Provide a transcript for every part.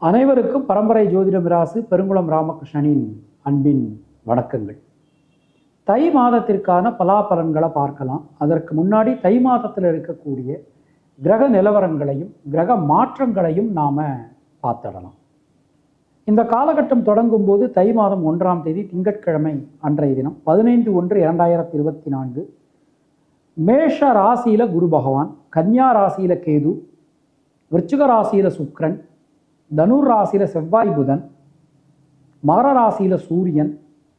அனைவருக்கும் பரம்பரை ஜோதிட மிராசு பெருங்குளம் ராமகிருஷ்ணனின் அன்பின் வணக்கங்கள். தை மாதத்திற்கான பலாபலன்களை பார்க்கலாம். அதற்கு முன்னாடி தை மாதத்தில் இருக்கக்கூடிய கிரக நிலவரங்களையும் கிரக மாற்றங்களையும் நாம் பார்த்துடலாம். இந்த காலகட்டம் தொடங்கும் போது தை மாதம் 1ஆம் தேதி திங்கட்கிழமை அன்றைய தினம் 15/1/2024 மேஷ ராசியில் குரு பகவான், கன்னியா ராசியில் கேது, விருச்சிக ராசியில் சுக்கிரன், தனுர் ராசியில் செவ்வாய் புதன், மகர ராசியில் சூரியன்,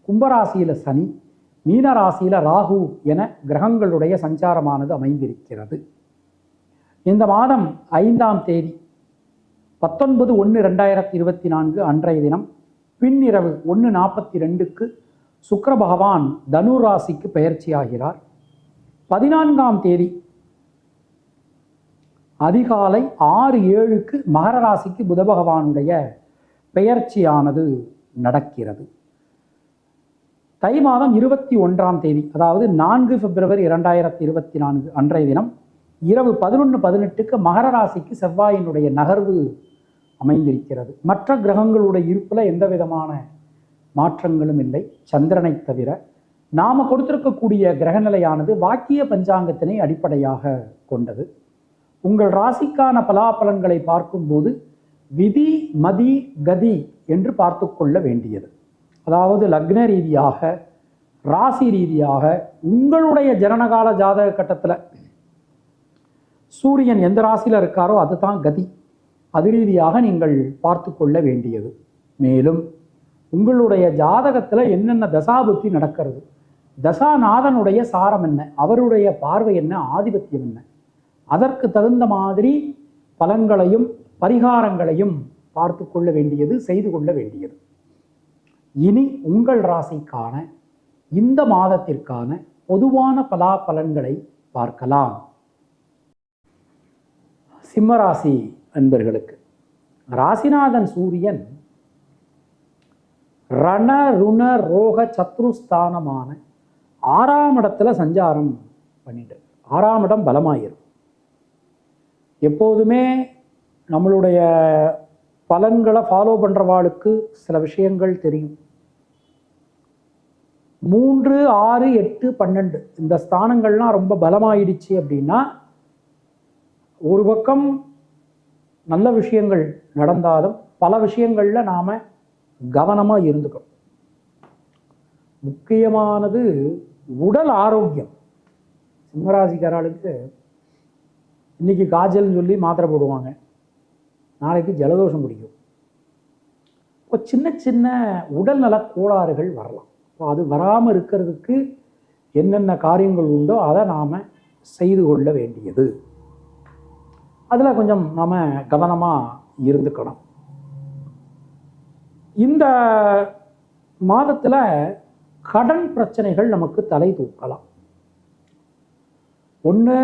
கும்பராசியில் சனி, மீன ராசியில் ராகு என கிரகங்களுடைய சஞ்சாரமானது அமைந்திருக்கிறது. இந்த மாதம் 5ஆம் தேதி 19/1/2024 அன்றைய தினம் பின்னிரவு 1:42 சுக்கிர பகவான் தனுர் ராசிக்கு பெயர்ச்சியாகிறார். 14ஆம் தேதி அதிகாலை 6:07 மகர ராசிக்கு புத பகவானுடைய பெயர்ச்சியானது நடக்கிறது. தை மாதம் 21ஆம் தேதி அதாவது 4 பிப்ரவரி 2024 அன்றைய தினம் இரவு 11:18 மகர ராசிக்கு செவ்வாயினுடைய நகர்வு அமைந்திருக்கிறது. மற்ற கிரகங்களுடைய இருப்பில் எந்த விதமான மாற்றங்களும் இல்லை, சந்திரனை தவிர. நாம் கொடுத்திருக்கக்கூடிய கிரகநிலையானது வாக்கிய பஞ்சாங்கத்தினை அடிப்படையாக கொண்டது. உங்கள் ராசிக்கான பலாபலன்களை பார்க்கும்போது விதி மதி கதி என்று பார்த்து கொள்ள வேண்டியது. அதாவது லக்ன ரீதியாக ராசி ரீதியாக உங்களுடைய ஜனனகால ஜாதக கட்டத்தில் சூரியன் எந்த ராசியில் இருக்காரோ அதுதான் கதி. அது ரீதியாக நீங்கள் பார்த்து கொள்ள வேண்டியது. மேலும் உங்களுடைய ஜாதகத்தில் என்னென்ன தசாபுத்தி நடக்கிறது, தசாநாதனுடைய சாரம் என்ன, அவருடைய பார்வை என்ன, ஆதிபத்தியம் என்ன, அதற்கு தகுந்த மாதிரி பலன்களையும் பரிகாரங்களையும் பார்த்து கொள்ள வேண்டியது, செய்து கொள்ள வேண்டியது. இனி உங்கள் ராசிக்கான இந்த மாதத்திற்கான பொதுவான பலாபலன்களை பார்க்கலாம். சிம்மராசி அன்பர்களுக்கு ராசிநாதன் சூரியன் ரண ருண ரோக சத்ருஸ்தானமான 6ஆம் இடத்துல சஞ்சாரம் பண்ணிட்டு 6ஆம் இடம் பலமாயிரும். எப்போதுமே நம்மளுடைய பலன்களை ஃபாலோ பண்ணுறவாளுக்கு சில விஷயங்கள் தெரியும். 3, 6, 8, 12 இந்த ஸ்தானங்கள்லாம் ரொம்ப பலமாயிடுச்சு அப்படின்னா ஒரு பக்கம் நல்ல விஷயங்கள் நடந்தாலும் பல விஷயங்களில் நாம் கவனமாக இருந்துக்கணும். முக்கியமானது உடல் ஆரோக்கியம். சிம்மராசிக்காரர்களுக்கு இன்னைக்கு காய்ச்சல்னு சொல்லி மாத்திரை போடுவாங்க, நாளைக்கு ஜலதோஷம் பிடிக்கும். இப்போ சின்ன சின்ன உடல்நல கோளாறுகள் வரலாம். இப்போ அது வராமல் இருக்கிறதுக்கு என்னென்ன காரியங்கள் உண்டோ அதை நாம் செய்து கொள்ள வேண்டியது. அதில் கொஞ்சம் நாம் கவனமாக இருந்துக்கணும். இந்த மாதத்தில் கடன் பிரச்சனைகள் நமக்கு தலை தூக்கலாம். ஒன்று,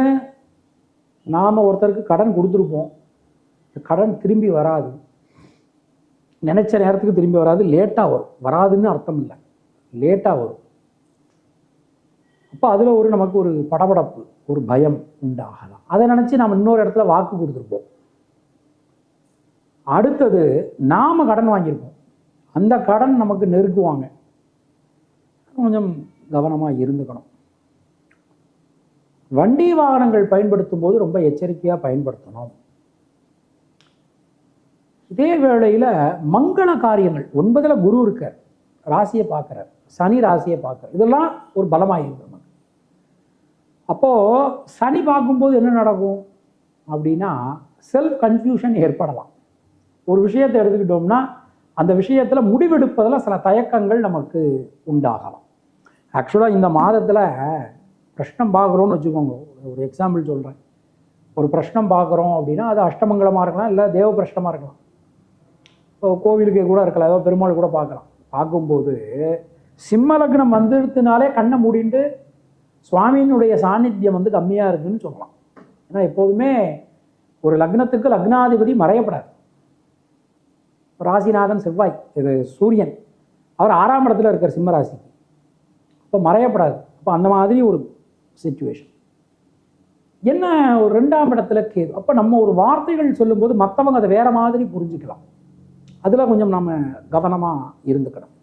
நாம் ஒருத்தருக்கு கடன் கொடுத்துருப்போம், கடன் திரும்பி வராது, நினைச்ச நேரத்துக்கு திரும்பி வராது, லேட்டாக வரும். வராதுன்னு அர்த்தம் இல்லை, லேட்டாக வரும். அப்போ அதில் நமக்கு ஒரு படபடப்பு, ஒரு பயம் உண்டாகலாம். அதை நினச்சி நாம் இன்னொரு இடத்துல வாக்கு கொடுத்துருப்போம். அடுத்தது நாம் கடன் வாங்கியிருப்போம், அந்த கடன் நமக்கு நெருக்குவாங்க. கொஞ்சம் கவனமாக இருந்துக்கணும். வண்டி வாகனங்கள் பயன்படுத்தும் போது ரொம்ப எச்சரிக்கையாக பயன்படுத்தணும். இதே வேளையில் மங்கள காரியங்கள் 9ல் குரு இருக்கார், ராசியை பார்க்குறார், சனி ராசியை பார்க்குறார், இதெல்லாம் ஒரு பலமாக இருக்கு நமக்கு. அப்போது சனி பார்க்கும்போது என்ன நடக்கும் அப்படின்னா செல்ஃப் கன்ஃபியூஷன் ஏற்படலாம். ஒரு விஷயத்தை எடுத்துக்கிட்டோம்னா அந்த விஷயத்தில் முடிவெடுப்பதில் சில தயக்கங்கள் நமக்கு உண்டாகலாம். ஆக்சுவலாக இந்த மாதத்தில் பிரஷ்னம் பார்க்குறோன்னு வச்சுக்கோங்க, ஒரு எக்ஸாம்பிள் சொல்கிறேன். ஒரு பிரஷ்னம் பார்க்குறோம் அப்படின்னா அது அஷ்டமங்கலமாக இருக்கலாம், இல்லை தேவ பிரஷ்னமாக இருக்கலாம், இப்போ கோவிலுக்கே கூட இருக்கலாம், ஏதோ பெருமாள் கூட பார்க்கலாம். பார்க்கும்போது சிம்ம லக்னம் வந்துடுத்துனாலே கண்ணை மூடிட்டு சுவாமியினுடைய சாநித்தியம் கம்மியாக இருக்குதுன்னு சொல்லலாம். ஏன்னா எப்போதுமே ஒரு லக்னத்துக்கு லக்னாதிபதி மறையப்படாது. ராசிநாதன் செவ்வாய், இது சூரியன், அவர் 6ஆம் இடத்துல இருக்கார் சிம்மராசிக்கு, இப்போ மறையப்படாது. அப்போ அந்த மாதிரி ஒரு சிச்சுவேஷன். என்ன, ஒரு 2ஆம் இடத்துல கேது. அப்போ நம்ம ஒரு வார்த்தைகள் சொல்லும்போது மற்றவங்க அதை வேற மாதிரி புரிஞ்சுக்கலாம். அதில் கொஞ்சம் நம்ம கவனமாக இருந்துக்கணும்.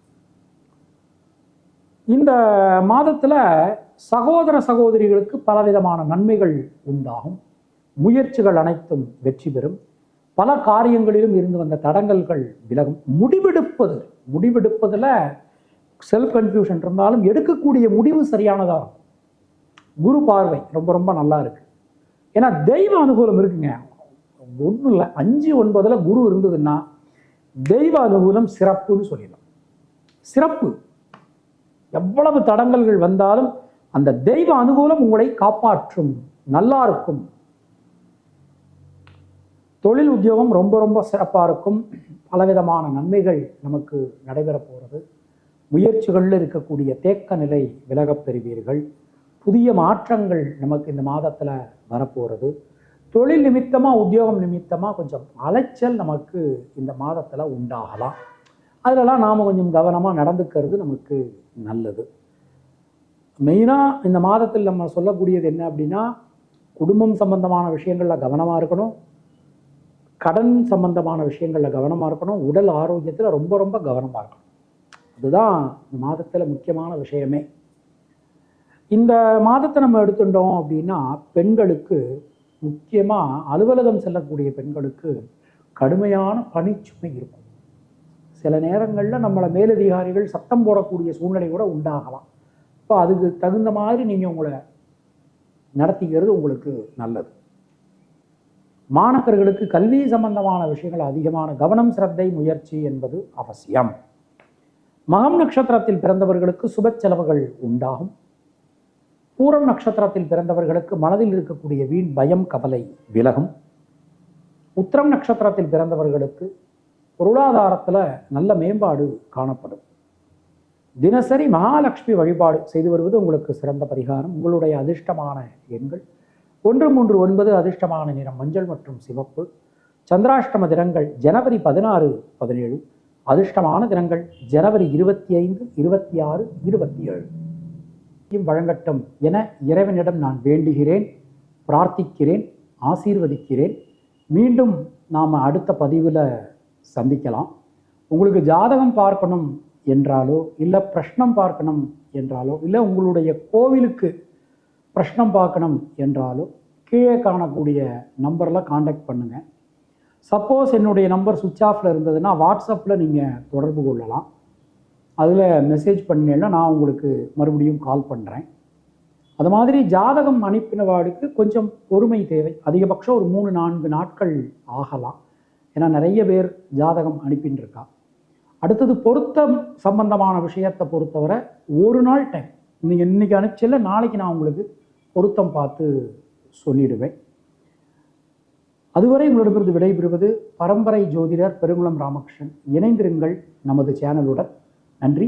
இந்த மாதத்தில் சகோதர சகோதரிகளுக்கு பலவிதமான நன்மைகள் உண்டாகும். முயற்சிகள் அனைத்தும் வெற்றி பெறும். பல காரியங்களிலும் இருந்து வந்த தடங்கல்கள் விலகும். முடிவெடுப்பதில் செல்ஃப் கன்ஃபியூஷன் இருந்தாலும் எடுக்கக்கூடிய முடிவு சரியானதாக இருக்கும். குரு பார்வை ரொம்ப ரொம்ப நல்லா இருக்கு. ஏன்னா தெய்வ அனுகூலம் இருக்குங்க. ஒன்றும் இல்லை, 5-9 குரு இருந்ததுன்னா தெய்வ அனுகூலம் சிறப்புன்னு சொல்லிடலாம். சிறப்பு. எவ்வளவு தடங்கல்கள் வந்தாலும் அந்த தெய்வ அனுகூலம் உங்களை காப்பாற்றும். நல்லா இருக்கும். தொழில் உத்தியோகம் ரொம்ப ரொம்ப சிறப்பாக இருக்கும். பலவிதமான நன்மைகள் நமக்கு நடைபெற போகிறது. முயற்சிகளில் இருக்கக்கூடிய தேக்க நிலை விலகப் பெறுவீர்கள். புதிய மாற்றங்கள் நமக்கு இந்த மாதத்தில் வரப்போகிறது. தொழில் நிமித்தமாக உத்தியோகம் நிமித்தமாக கொஞ்சம் அலைச்சல் நமக்கு இந்த மாதத்தில் உண்டாகலாம். அதிலெல்லாம் நாம் கொஞ்சம் கவனமாக நடந்துக்கிறது நமக்கு நல்லது. மெயினாக இந்த மாதத்தில் நம்ம சொல்லக்கூடியது என்ன அப்படின்னா, குடும்பம் சம்பந்தமான விஷயங்களில் கவனமாக இருக்கணும். கடன் சம்பந்தமான விஷயங்களில் கவனமாக இருக்கணும். உடல் ஆரோக்கியத்தில் ரொம்ப ரொம்ப கவனமாக இருக்கணும். அதுதான் இந்த மாதத்தில் முக்கியமான விஷயமே. இந்த மாதத்தை நம்ம எடுத்துட்டோம் அப்படின்னா, பெண்களுக்கு முக்கியமாக அலுவலகம் செல்லக்கூடிய பெண்களுக்கு கடுமையான பணிச்சுமை இருக்கும். சில நேரங்களில் நம்மளை மேலதிகாரிகள் சத்தம் போடக்கூடிய சூழ்நிலை கூட உண்டாகலாம். இப்போ அதுக்கு தகுந்த மாதிரி நீங்கள் உங்களை நடத்திக்கிறது உங்களுக்கு நல்லது. மாணவர்களுக்கு கல்வி சம்பந்தமான விஷயங்கள் அதிகமான கவனம், சிரத்தை, முயற்சி என்பது அவசியம். மகம் நட்சத்திரத்தில் பிறந்தவர்களுக்கு சுப செலவுகள் உண்டாகும். பூரம் நட்சத்திரத்தில் பிறந்தவர்களுக்கு மனதில் இருக்கக்கூடிய வீண் பயம், கவலை விலகும். உத்திரம் நட்சத்திரத்தில் பிறந்தவர்களுக்கு பொருளாதாரத்தில் நல்ல மேம்பாடு காணப்படும். தினசரி மகாலட்சுமி வழிபாடு செய்து வருவது உங்களுக்கு சிறந்த பரிகாரம். உங்களுடைய அதிர்ஷ்டமான எண்கள் 139, அதிர்ஷ்டமான நிறம் மஞ்சள் மற்றும் சிவப்பு. சந்திராஷ்டம தினங்கள் ஜனவரி 16, 17. அதிர்ஷ்டமான தினங்கள் ஜனவரி 25, 26, 27. வழங்கட்டும் என இறைவனிடம் நான் வேண்டுகிறேன், பிரார்த்திக்கிறேன், ஆசீர்வதிக்கிறேன். மீண்டும் நாம் அடுத்த பதிவில் சந்திக்கலாம். உங்களுக்கு ஜாதகம் பார்க்கணும் என்றாலோ, இல்லை பிரஷ்னம் பார்க்கணும் என்றாலோ, இல்லை உங்களுடைய கோவிலுக்கு பிரஷ்னம் பார்க்கணும் என்றாலோ கீழே காணக்கூடிய நம்பரில் காண்டாக்ட் பண்ணுங்கள். சப்போஸ் என்னுடைய நம்பர் சுவிட்ச் ஆஃபில் இருந்ததுன்னா வாட்ஸ்அப்பில் நீங்கள் தொடர்பு கொள்ளலாம். அதில் மெசேஜ் பண்ணீங்கன்னா நான் உங்களுக்கு மறுபடியும் கால் பண்ணுறேன். அது மாதிரி ஜாதகம் அனுப்பினவாடுக்கு கொஞ்சம் பொறுமை தேவை. அதிகபட்சம் ஒரு 3-4 நாட்கள் ஆகலாம். ஏன்னா நிறைய பேர் ஜாதகம் அனுப்பின்னு இருக்கா. அடுத்தது பொருத்தம் சம்பந்தமான விஷயத்தை பொறுத்தவரை ஒரு நாள் டைம். நீங்கள் இன்றைக்கி அனுப்பிச்சில்ல, நாளைக்கு நான் உங்களுக்கு பொருத்தம் பார்த்து சொல்லிடுவேன். அதுவரை உங்களிடமிருந்து விடைபெறுவது பரம்பரை ஜோதிடர் பெருங்குளம் ராமகிருஷ்ணன். இணைந்திருங்கள் நமது சேனலுடன். நன்றி.